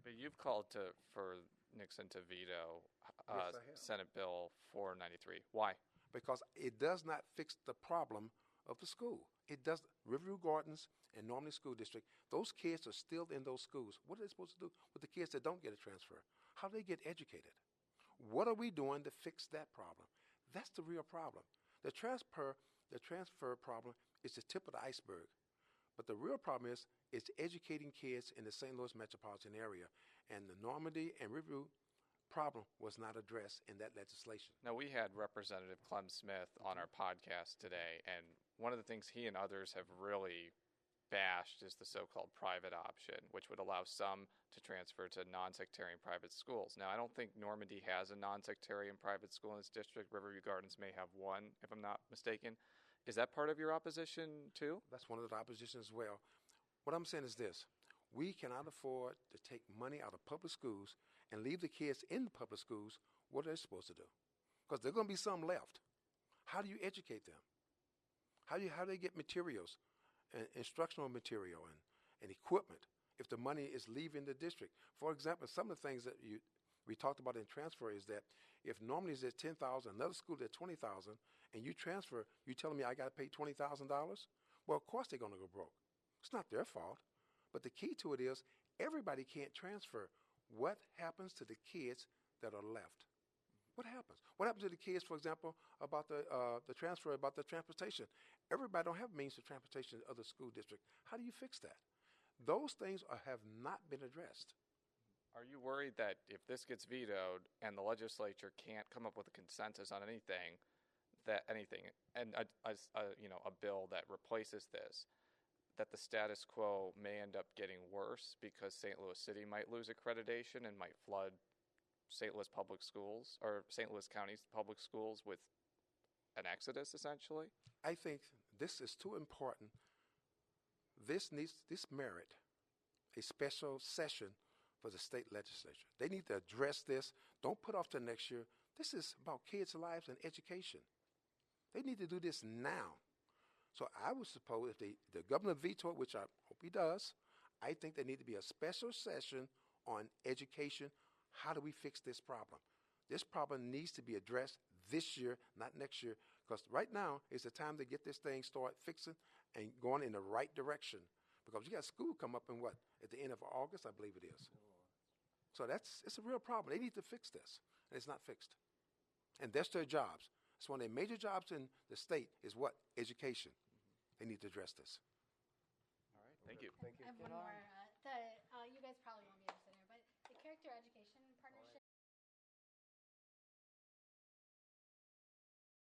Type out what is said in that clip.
But you've called for Nixon to veto Yes, I have. Senate Bill 493. Why? Because it does not fix the problem of the school. It does. Riverview Gardens and Normandy School District, those kids are still in those schools. What are they supposed to do with the kids that don't get a transfer? How do they get educated? What are we doing to fix that problem? That's the real problem. The transfer problem is the tip of the iceberg. But the real problem is it's educating kids in the St. Louis metropolitan area. And the Normandy and Riverview problem was not addressed in that legislation. Now, we had Representative Clem Smith on our podcast today, and one of the things he and others have really bashed is the so-called private option, which would allow some to transfer to non-sectarian private schools. Now, I don't think Normandy has a non-sectarian private school in its district. Riverview Gardens may have one, if I'm not mistaken. Is that part of your opposition, too? That's one of the opposition as well. What I'm saying is this. We cannot afford to take money out of public schools and leave the kids in the public schools. What are they supposed to do? Because there's going to be some left. How do you educate them? How do they get materials, and instructional material and equipment if the money is leaving the district? For example, some of the things that we talked about in transfer is that if normally it's at $10,000, another school is at $20,000, and you transfer, you telling me I got to pay $20,000? Well, of course they're going to go broke. It's not their fault. But the key to it is everybody can't transfer. What happens to the kids that are left? What happens? What happens to the kids, for example, about the transfer, about the transportation? Everybody don't have means of transportation in other school districts. How do you fix that? Those things have not been addressed. Are you worried that if this gets vetoed and the legislature can't come up with a consensus on anything, and a bill that replaces this, that the status quo may end up getting worse because St. Louis City might lose accreditation and might flood St. Louis public schools or St. Louis County's public schools with an exodus, essentially? I think this is too important. This merit a special session for the state legislature. They need to address this. Don't put off till next year. This is about kids' lives and education. They need to do this now. So I would suppose if the governor veto it, which I hope he does, I think there need to be a special session on education. How do we fix this problem? This problem needs to be addressed this year, not next year, because right now is the time to get this thing started fixing and going in the right direction. Because you got school come up in at the end of August, I believe it is. So it's a real problem. They need to fix this, and it's not fixed. And that's their jobs. It's one of their major jobs in the state is what? Education. They need to address this. All right, thank you. I have one more. You guys probably won't be interested in it, but the character education part